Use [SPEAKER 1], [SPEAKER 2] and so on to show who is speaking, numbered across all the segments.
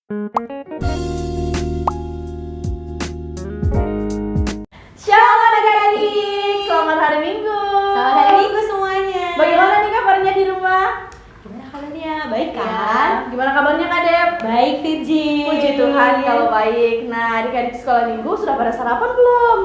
[SPEAKER 1] Shalom adik-adik, selamat hari Minggu.
[SPEAKER 2] Selamat hari Minggu semuanya.
[SPEAKER 1] Bagaimana nih kabarnya di rumah?
[SPEAKER 2] Gimana kabarnya? Baik
[SPEAKER 1] Ya,
[SPEAKER 2] kan?
[SPEAKER 1] gimana kabarnya Kak Dep?
[SPEAKER 2] Baik Virgin.
[SPEAKER 1] Puji Tuhan kalau baik. Nah, adik-adik sekolah minggu sudah pada sarapan belum?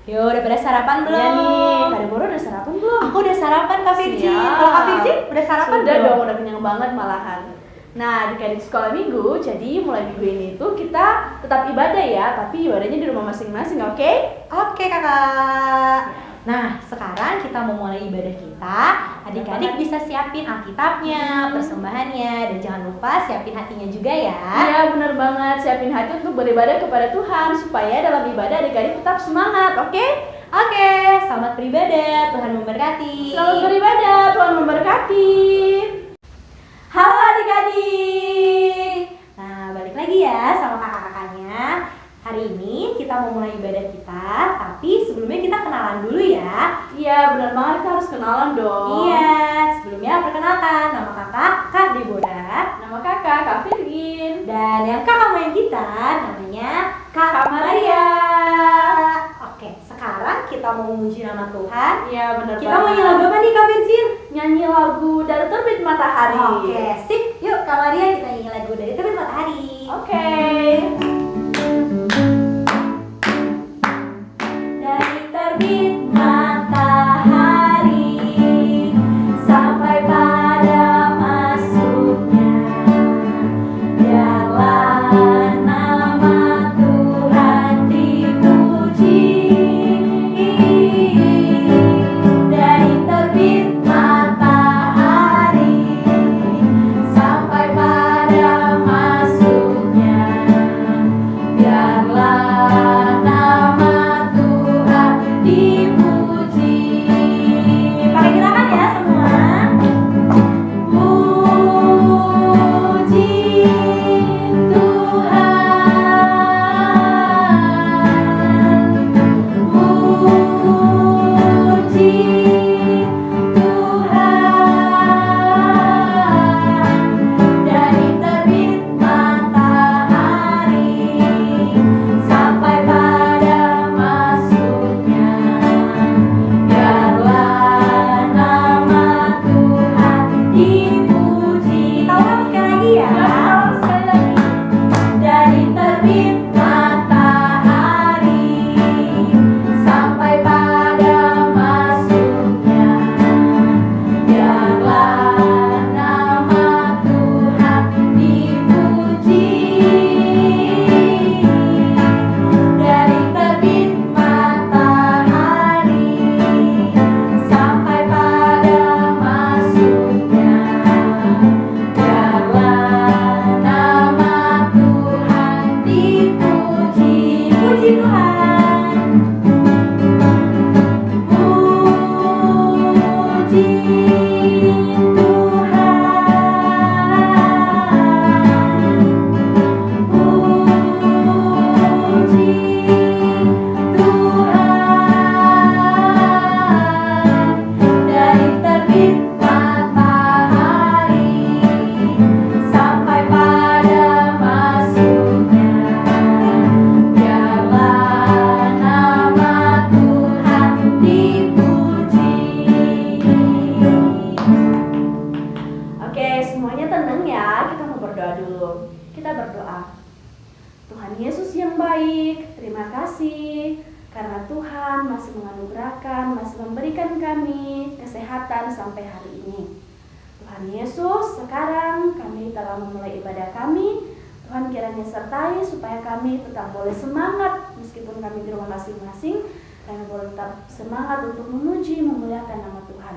[SPEAKER 2] Yo, udah pada sarapan belum?
[SPEAKER 1] Iya nih, Kak Deborah udah sarapan belum?
[SPEAKER 2] Aku udah sarapan Kak Virgin.
[SPEAKER 1] Siap.
[SPEAKER 2] Kalau Kak Virgin udah sarapan
[SPEAKER 1] Sudah
[SPEAKER 2] belum?
[SPEAKER 1] dong, udah kenyang banget malahan. Nah, adik-adik sekolah minggu, jadi mulai minggu ini tuh kita tetap ibadah ya, tapi ibadahnya di rumah masing-masing, oke?
[SPEAKER 2] Oke Kakak. Nah, sekarang kita mau mulai ibadah kita. Adik-adik bisa siapin Alkitabnya, persembahannya, dan jangan lupa siapin hatinya juga ya.
[SPEAKER 1] Iya, benar banget. Siapin hati untuk beribadah kepada Tuhan supaya dalam ibadah adik-adik tetap semangat, oke?
[SPEAKER 2] Oke, selamat beribadah. Tuhan memberkati.
[SPEAKER 1] Selamat beribadah, Tuhan memberkati. Halo adik-adik.
[SPEAKER 2] Nah, balik lagi ya sama kakak-kakaknya. Hari ini kita mau mulai ibadah kita, tapi sebelumnya kita kenalan dulu ya.
[SPEAKER 1] Iya, benar banget, kita harus kenalan dong.
[SPEAKER 2] Iya, sebelumnya perkenalkan, nama kakak Kak Deborah.
[SPEAKER 1] Nama kakak, Kak Virgin.
[SPEAKER 2] Dan yang kakak main kita namanya
[SPEAKER 1] Kak Maria.
[SPEAKER 2] Oke, sekarang kita mau memuji nama Tuhan.
[SPEAKER 1] Iya, benar
[SPEAKER 2] Kita mau nyanyi lagu apa nih Kak Virgin?
[SPEAKER 1] Nyanyi lagu Dari Terbit Matahari.
[SPEAKER 2] Oke, sip. Yuk Kak Maria kita nyanyi lagu Dari Terbit Matahari.
[SPEAKER 1] Oke.
[SPEAKER 2] Dari terbit matahari sampai pada masuknya, biarlah nama Tuhan dipuji. Dari terbit matahari sampai pada masuknya, biarlah nama Tuhan dipuji. Pakai gerakan ya semua. Puji Tuhan, puji Tuhan. Dari terbit matahari sampai pada masuknya, biarlah nama Tuhan dipuji. Kita ulang sekali lagi ya.
[SPEAKER 1] Sekali lagi.
[SPEAKER 2] Dari terbit matahari sampai pada masuknya, biarlah nama Tuhan dipuji. Dari terbit matahari sampai pada masuknya, biarlah nama Tuhan dipuji. Puji Tuhan, puji Tuhan, puji Tuhan. Dari terbit matahari sampai pada masuknya, biarlah nama Tuhan dipuji.
[SPEAKER 1] Oke, semuanya tenang ya. Kita mau berdoa dulu. Kita berdoa. Tuhan Yesus yang baik, terima kasih karena Tuhan masih menganugerahkan, masih memberikan kami kesehatan sampai hari ini. Tuhan Yesus, sekarang kami telah memulai ibadah kami. Tuhan kiranya sertai supaya kami tetap boleh semangat meskipun kami di rumah masing-masing. Kami boleh tetap semangat untuk memuji, memuliakan nama Tuhan.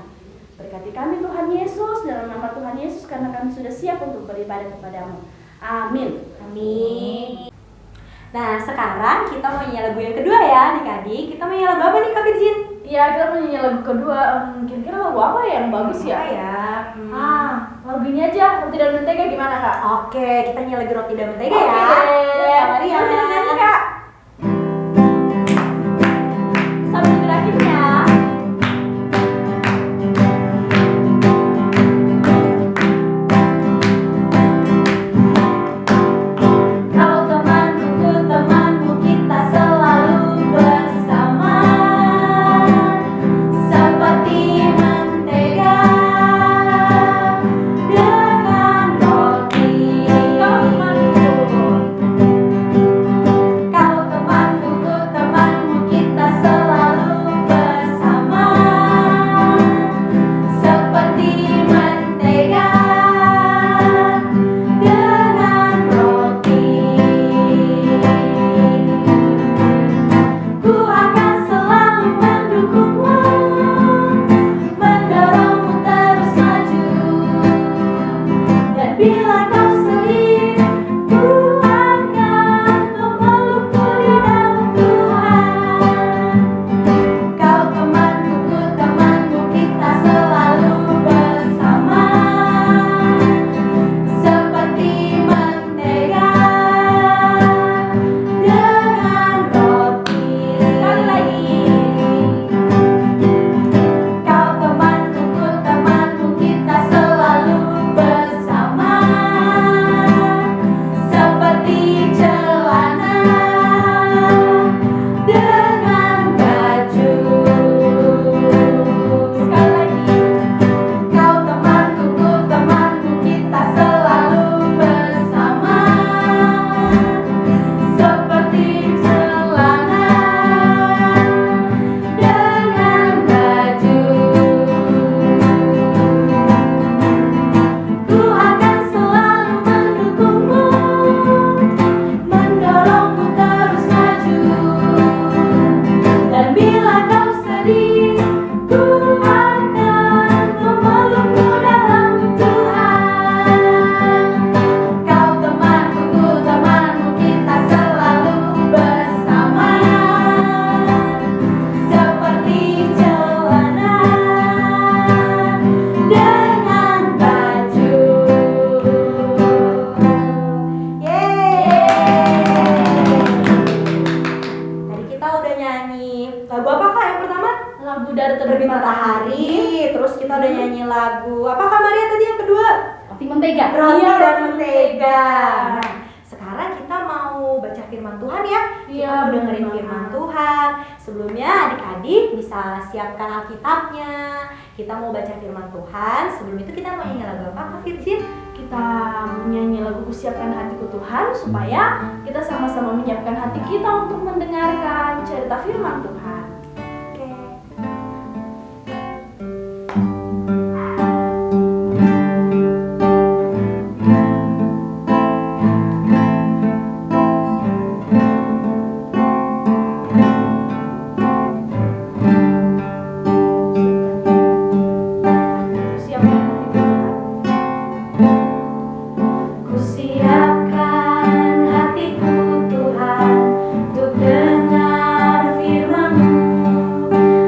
[SPEAKER 1] Berkati kami Tuhan Yesus, dalam nama Tuhan Yesus, karena kami sudah siap untuk beribadah kepadamu. Amin.
[SPEAKER 2] Amin. Nah, sekarang kita mau nyanyi lagu yang kedua ya adik-adik. Kita mau nyanyi lagu apa nih Kak Virgin?
[SPEAKER 1] Iya, kita mau nyanyi lagu kedua. Kira-kira lagu apa ya yang bagus ya?
[SPEAKER 2] Apa ya?
[SPEAKER 1] Lagu ini aja, Roti dan Mentega gimana Kak?
[SPEAKER 2] Oke, kita nyanyi lagu Roti dan Mentega ya.
[SPEAKER 1] Oke deh.
[SPEAKER 2] Kak Maria.
[SPEAKER 1] Roti dan Mentega Kak. Sambil gerakin ya.
[SPEAKER 2] Terbit Matahari. Terus kita udah nyanyi lagu apa Kak Maria tadi yang kedua?
[SPEAKER 1] Roti mentega.
[SPEAKER 2] Roti
[SPEAKER 1] Iya,
[SPEAKER 2] dan mentega. Nah, sekarang kita mau baca firman Tuhan ya.
[SPEAKER 1] Iya,
[SPEAKER 2] Kita mau dengerin
[SPEAKER 1] benar.
[SPEAKER 2] firman Tuhan. Sebelumnya adik-adik bisa siapkan Alkitabnya. Kita mau baca firman Tuhan. Sebelum itu kita mau nyanyi lagu apa Kak Virgin?
[SPEAKER 1] Kita menyanyi lagu Kusiapkan Hatiku Tuhan supaya kita sama-sama menyiapkan hati kita untuk mendengarkan cerita firman Tuhan.
[SPEAKER 2] Oke.
[SPEAKER 1] Kusiapkan hatiku Tuhan untuk dengar firman-Mu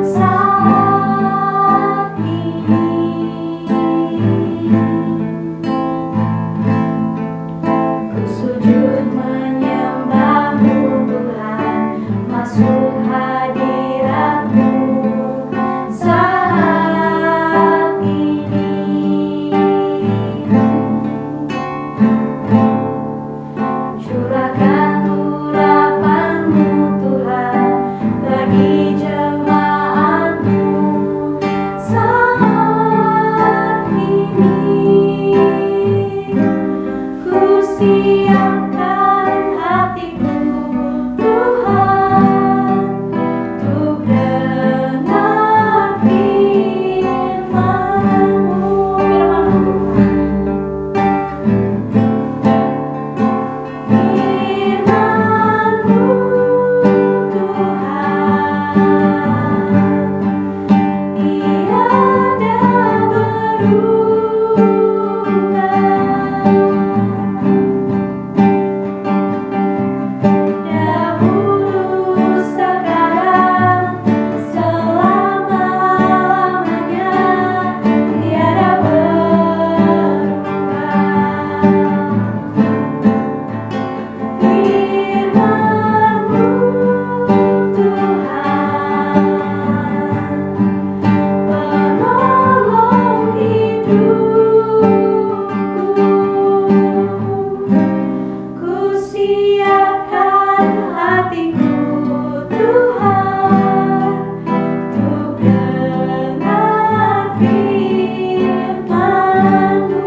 [SPEAKER 1] saat ini. Ku sujud menyembah-Mu Tuhan, masuk hadirat-Mu saat ini. Curahkan urapan-Mu Tuhan bagi jemaat-Mu saat ini. Ku siapkan hatiku Tuhan untuk dengar firman-Mu. Firman-Mu Tuhan, tiada berubah. Dahulu, sekarang, selama-lamanya, tiada berubah. Firman-Mu Tuhan, penolong hidupku. Ku siapkan hatiku Tuhan untuk dengar firman-Mu.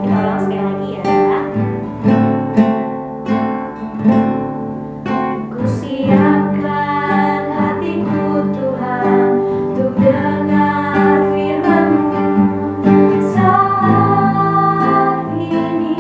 [SPEAKER 2] Kita ulang sekali lagi ya.
[SPEAKER 1] Ku siapkan hatiku Tuhan untuk dengar firman-Mu saat ini.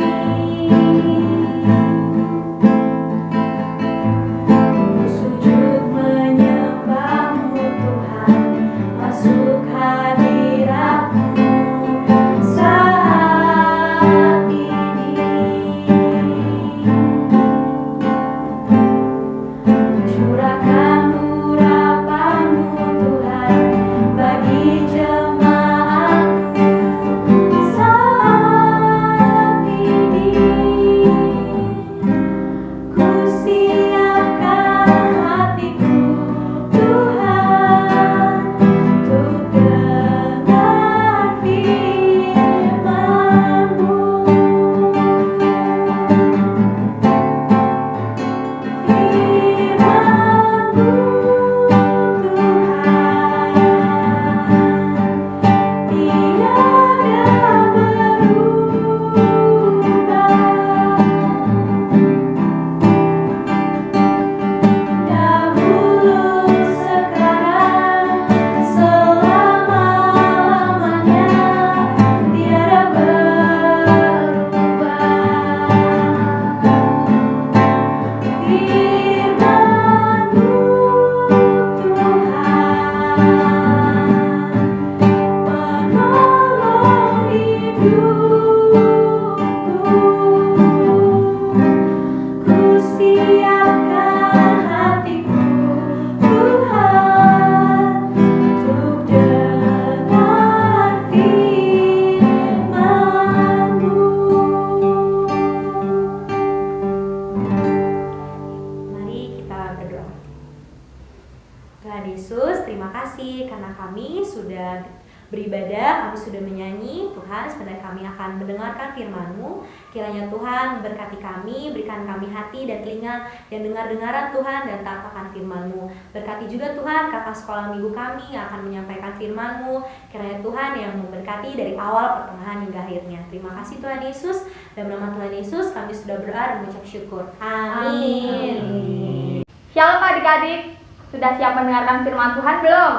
[SPEAKER 2] beribadah, kami sudah menyanyi. Tuhan, sebenarnya kami akan mendengarkan firman-Mu. Kiranya Tuhan memberkati kami, berikan kami hati dan telinga yang dengar-dengaran Tuhan, dan taatkan firman-Mu. Berkati juga Tuhan kakak sekolah minggu kami yang akan menyampaikan firman-Mu. Kiranya Tuhan yang memberkati dari awal, pertengahan, hingga akhirnya. Terima kasih Tuhan Yesus. Dalam nama Tuhan Yesus kami sudah berdoa dan mengucap syukur. Amin.
[SPEAKER 3] Shalom adik-adik, sudah siap mendengarkan firman Tuhan belum?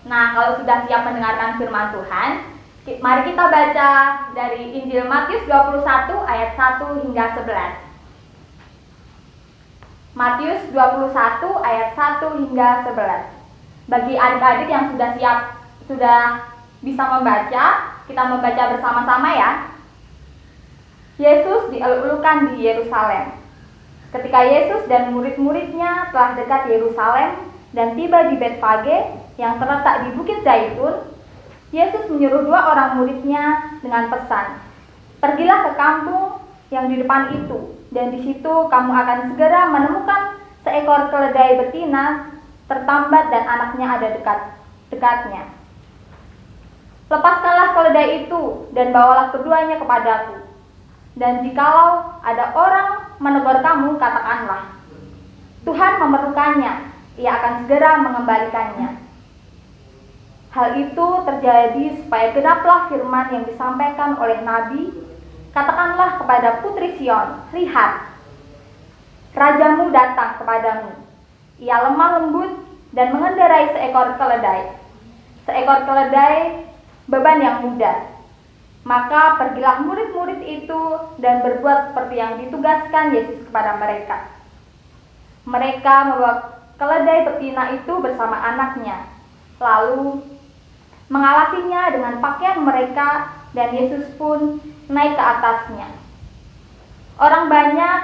[SPEAKER 3] Nah, kalau sudah siap mendengarkan firman Tuhan, mari kita baca dari Injil Matius 21 ayat 1 hingga 11. Matius 21 ayat 1 hingga 11. Bagi adik-adik yang sudah siap, sudah bisa membaca, kita membaca bersama-sama ya. Yesus dielulukan di Yerusalem. Ketika Yesus dan murid-muridnya telah dekat Yerusalem dan tiba di Betfage yang terletak di Bukit Zaitun, Yesus menyuruh 2 orang muridnya dengan pesan, "Pergilah ke kampung yang di depan itu, dan di situ kamu akan segera menemukan seekor keledai betina tertambat dan anaknya ada dekatnya. Lepaskanlah keledai itu dan bawalah keduanya kepadaku. Dan jikalau ada orang menegur kamu, katakanlah, Tuhan memerlukannya, ia akan segera mengembalikannya." Hal itu terjadi supaya genaplah firman yang disampaikan oleh Nabi, "Katakanlah kepada putri Sion, lihat, rajamu datang kepadamu. Ia lemah lembut dan mengendarai seekor keledai beban yang mudah." Maka pergilah murid-murid itu dan berbuat seperti yang ditugaskan Yesus kepada mereka. Mereka membawa keledai betina itu bersama anaknya, lalu mengalasinya dengan pakaian mereka, dan Yesus pun naik ke atasnya. Orang banyak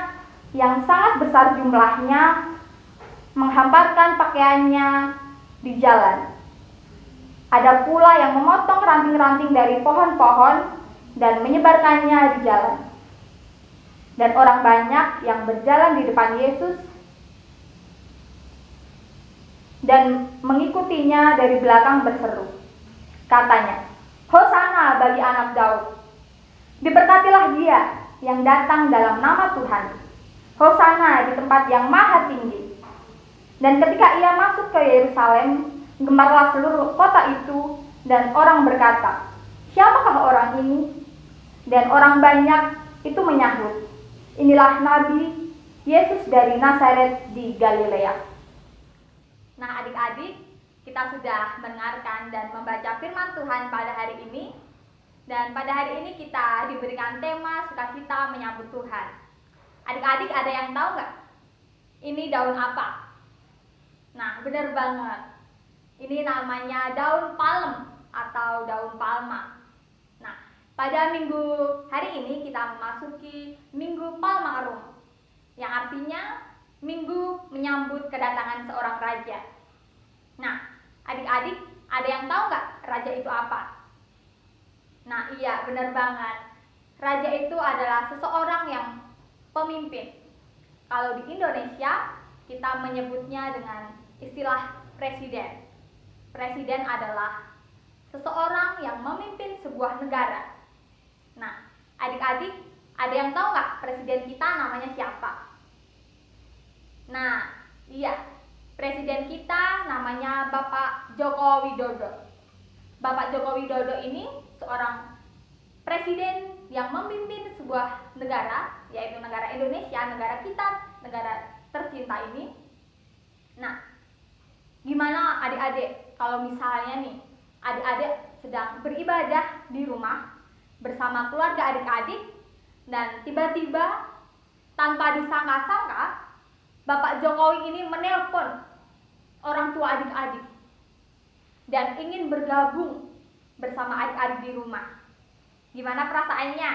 [SPEAKER 3] yang sangat besar jumlahnya menghamparkan pakaiannya di jalan. Ada pula yang memotong ranting-ranting dari pohon-pohon dan menyebarkannya di jalan. Dan orang banyak yang berjalan di depan Yesus dan mengikutinya dari belakang berseru. Katanya, "Hosana bagi anak Daud. Diberkatilah dia yang datang dalam nama Tuhan. Hosana di tempat yang maha tinggi." Dan ketika ia masuk ke Yerusalem, gemarlah seluruh kota itu, dan orang berkata, "Siapakah orang ini?" Dan orang banyak itu menyahut, "Inilah Nabi Yesus dari Nazaret di Galilea." Nah adik-adik, kita sudah mendengarkan dan membaca firman Tuhan pada hari ini. Dan pada hari ini kita diberikan tema sukacita menyambut Tuhan. Adik-adik ada yang tahu nggak? Ini daun apa? Nah benar banget. Ini namanya daun palem atau daun palma. Nah, pada minggu hari ini kita memasuki Minggu Palma Arum, yang artinya minggu menyambut kedatangan seorang raja. Nah, adik-adik ada yang tahu nggak raja itu apa? Nah, iya benar banget. Raja itu adalah seseorang yang pemimpin. Kalau di Indonesia kita menyebutnya dengan istilah presiden. Presiden adalah seseorang yang memimpin sebuah negara. Nah, adik-adik ada yang tahu nggak presiden kita namanya siapa? Nah, iya, presiden kita namanya Bapak Joko Widodo. Bapak Joko Widodo ini seorang presiden yang memimpin sebuah negara, yaitu negara Indonesia, negara kita, negara tercinta ini. Nah, gimana adik-adik kalau misalnya nih adik-adik sedang beribadah di rumah bersama keluarga adik-adik, dan tiba-tiba tanpa disangka-sangka Bapak Jokowi ini menelpon orang tua adik-adik dan ingin bergabung bersama adik-adik di rumah. Gimana perasaannya?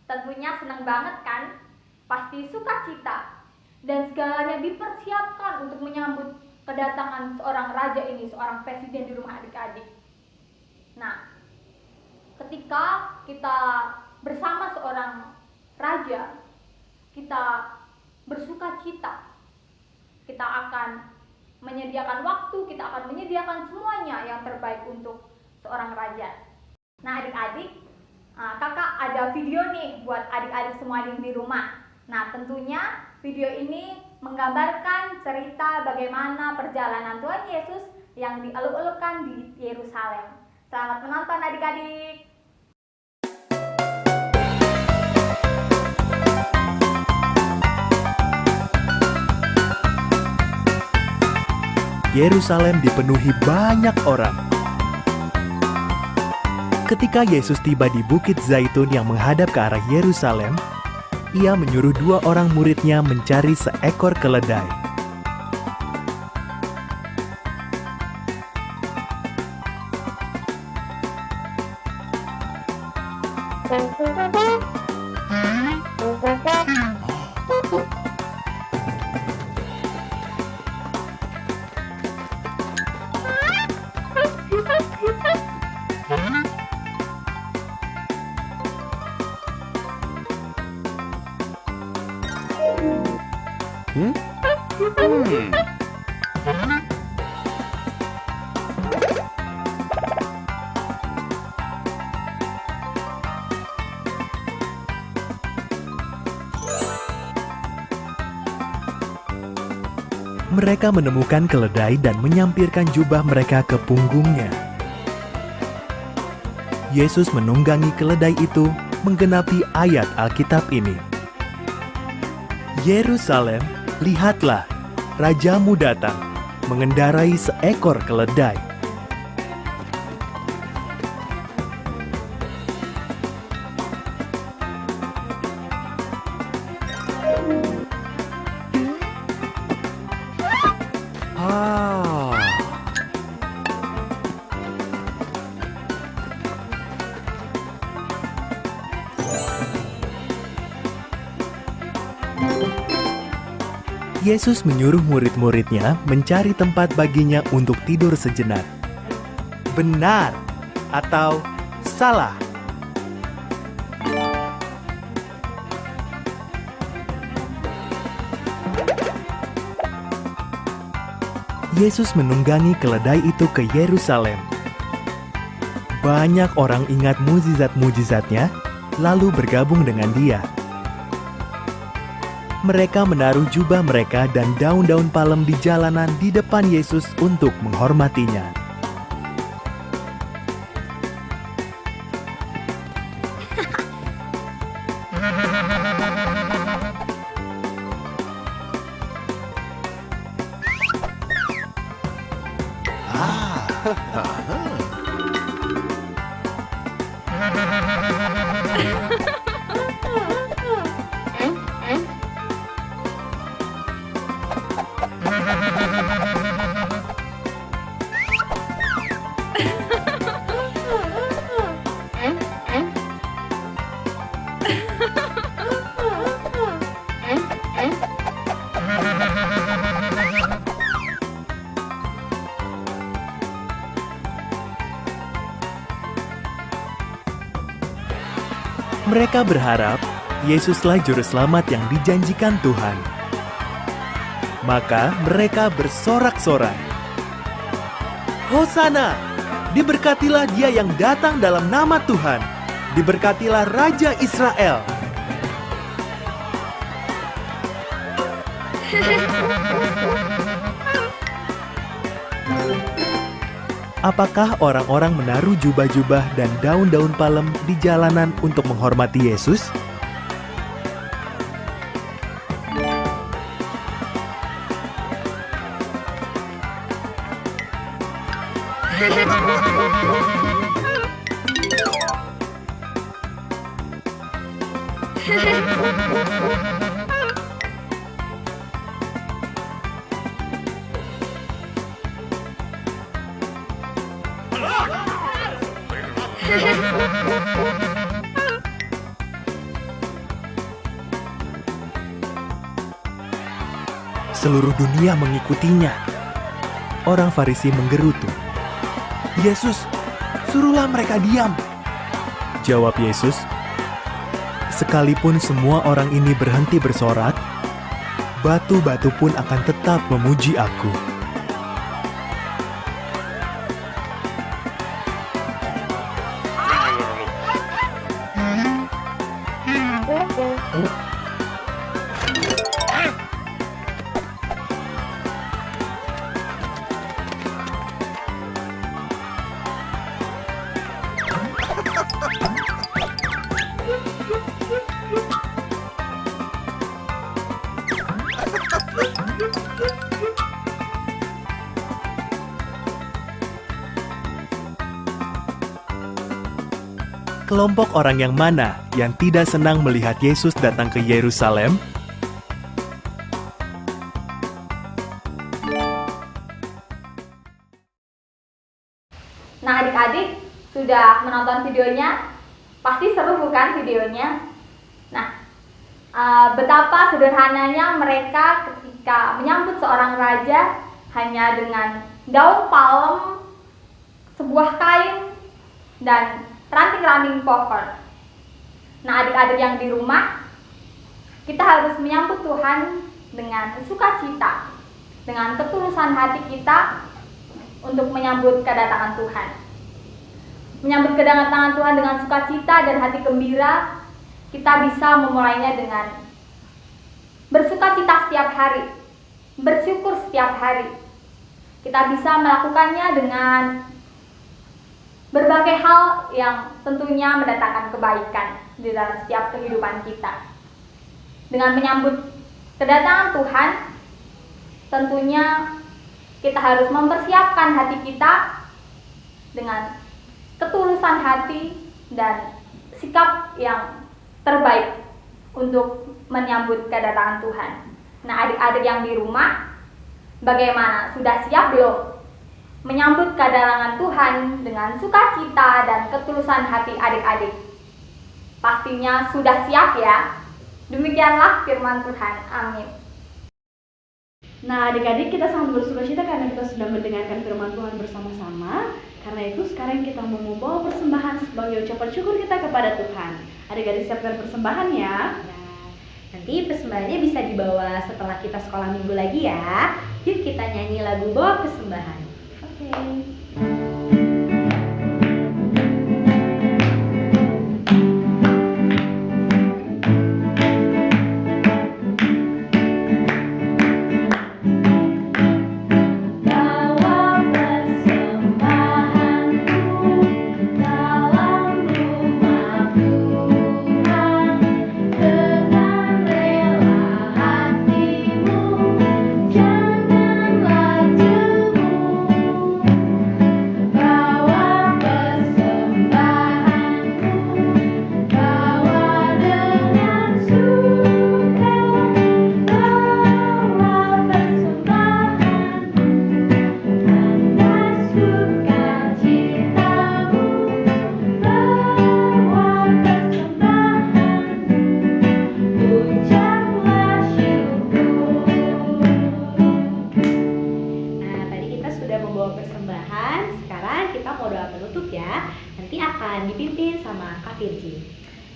[SPEAKER 3] Tentunya senang banget kan? Pasti sukacita, dan segalanya dipersiapkan untuk menyambut kedatangan seorang raja ini, seorang presiden di rumah adik-adik. Nah, ketika kita bersama seorang raja, kita bersukacita, kita akan menyediakan waktu, kita akan menyediakan semuanya yang terbaik untuk seorang raja. Nah adik-adik, kakak ada video nih buat adik-adik semua yang di rumah. Nah tentunya video ini menggambarkan cerita bagaimana perjalanan Tuhan Yesus yang dieluk-elukkan di Yerusalem. Selamat menonton adik-adik.
[SPEAKER 4] Yerusalem dipenuhi banyak orang. Ketika Yesus tiba di Bukit Zaitun yang menghadap ke arah Yerusalem, ia menyuruh 2 orang muridnya mencari seekor keledai. Mereka menemukan keledai dan menyampirkan jubah mereka ke punggungnya. Yesus menunggangi keledai itu menggenapi ayat Alkitab ini. Yerusalem, lihatlah, Rajamu datang, mengendarai seekor keledai. Yesus menyuruh murid-muridnya mencari tempat baginya untuk tidur sejenak. Benar atau salah? Yesus menunggangi keledai itu ke Yerusalem. Banyak orang ingat mujizat-mujizatnya, lalu bergabung dengan dia. Mereka menaruh jubah mereka dan daun-daun palem di jalanan di depan Yesus untuk menghormatinya. Mereka berharap Yesuslah juru selamat yang dijanjikan Tuhan. Maka mereka bersorak-sorai, Hosana! Diberkatilah dia yang datang dalam nama Tuhan. Diberkatilah Raja Israel. Apakah orang-orang menaruh jubah-jubah dan daun-daun palem di jalanan untuk menghormati Yesus? Seluruh dunia mengikutinya. Orang Farisi menggerutu, Yesus, suruhlah mereka diam. Jawab Yesus, sekalipun semua orang ini berhenti bersorak, batu-batu pun akan tetap memuji Aku. Kelompok orang yang mana yang tidak senang melihat Yesus datang ke Yerusalem?
[SPEAKER 3] Nah, adik-adik sudah menonton videonya? Pasti seru bukan videonya? Nah, betapa sederhananya mereka ketika menyambut seorang raja hanya dengan daun palem, sebuah kain, dan ranting-ranting pohon. Nah, adik-adik yang di rumah, kita harus menyambut Tuhan dengan sukacita, dengan ketulusan hati kita untuk menyambut kedatangan Tuhan. Menyambut kedatangan Tuhan dengan sukacita dan hati gembira, kita bisa memulainya dengan bersukacita setiap hari, bersyukur setiap hari. Kita bisa melakukannya dengan berbagai hal yang tentunya mendatangkan kebaikan di dalam setiap kehidupan kita. Dengan menyambut kedatangan Tuhan, tentunya kita harus mempersiapkan hati kita dengan ketulusan hati dan sikap yang terbaik untuk menyambut kedatangan Tuhan. Nah, adik-adik yang di rumah, bagaimana? Sudah siap belum menyambut kedatangan Tuhan dengan sukacita dan ketulusan hati adik-adik? Pastinya sudah siap ya. Demikianlah firman Tuhan. Amin.
[SPEAKER 1] Nah, adik-adik, kita sangat bersukacita karena kita sudah mendengarkan firman Tuhan bersama-sama. Karena itu sekarang kita mau membawa persembahan sebagai ucapan syukur kita kepada Tuhan. Adik-adik siapkan persembahan ya.
[SPEAKER 2] Nah, nanti persembahannya bisa dibawa setelah kita sekolah minggu lagi ya. Yuk kita nyanyi lagu bawa persembahan.
[SPEAKER 1] Oke.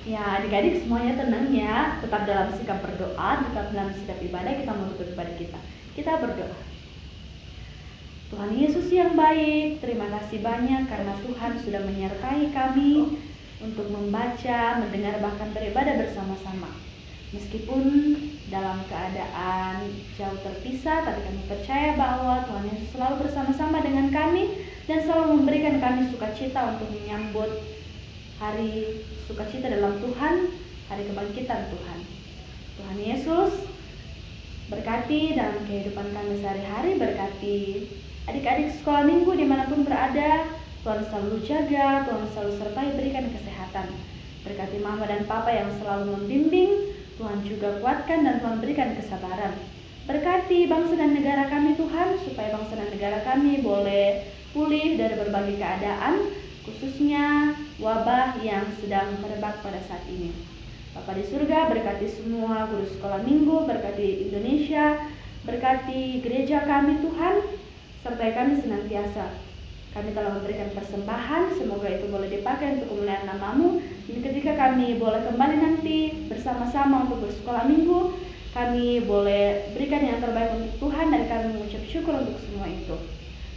[SPEAKER 1] Ya, adik-adik semuanya tenang ya, tetap dalam sikap berdoa, tetap dalam sikap ibadah, kita menutup ibadah kita. Kita berdoa. Tuhan Yesus yang baik, terima kasih banyak karena Tuhan sudah menyertai kami untuk membaca, mendengar, bahkan beribadah bersama-sama. Meskipun dalam keadaan jauh terpisah, tapi kami percaya bahwa Tuhan Yesus selalu bersama-sama dengan kami dan selalu memberikan kami sukacita untuk menyambut hari sukacita dalam Tuhan, hari kebangkitan Tuhan. Tuhan Yesus berkati dalam kehidupan kami sehari-hari, berkati adik-adik sekolah minggu dimanapun berada. Tuhan selalu jaga, Tuhan selalu sertai, berikan kesehatan. Berkati mama dan papa yang selalu membimbing, Tuhan juga kuatkan dan Tuhan berikan kesabaran. Berkati bangsa dan negara kami Tuhan, supaya bangsa dan negara kami boleh pulih dari berbagai keadaan, khususnya wabah yang sedang merebak pada saat ini. Bapa di surga, berkati semua guru sekolah minggu, berkati Indonesia, berkati gereja kami Tuhan, sertai kami senantiasa. Kami telah memberikan persembahan, semoga itu boleh dipakai untuk kemuliaan nama-Mu. Dan ketika kami boleh kembali nanti bersama-sama untuk bersekolah minggu, kami boleh berikan yang terbaik untuk Tuhan dan kami mengucap syukur untuk semua itu.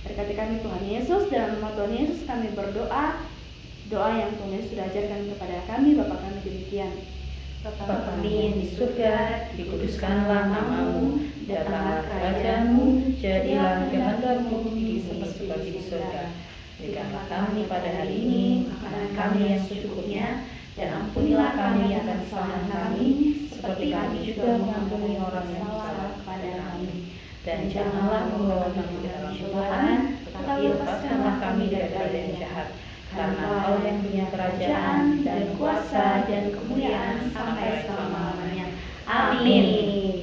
[SPEAKER 1] Berkati kami Tuhan Yesus, dalam nama Tuhan Yesus kami berdoa, doa yang Tuhan Yesus sudah ajarkan kepada kami, Bapa kami demikian.
[SPEAKER 2] Bapa kami yang di surga, dikuduskanlah nama-Mu, datanglah kerajaan-Mu, jadilah kehendak-Mu seperti di surga. Berikanlah kami pada hari ini makanan kami yang secukupnya, dan ampunilah kami akan kesalahan kami, seperti kami juga mengampuni orang yang salah kepada kami. Dan janganlah membawa kami ke dalam cobaan, tetapi lepaskanlah kami dari yang jahat.
[SPEAKER 5] karena Engkau yang punya kerajaan dan kuasa dan kemuliaan sampai selama-lamanya. Amin.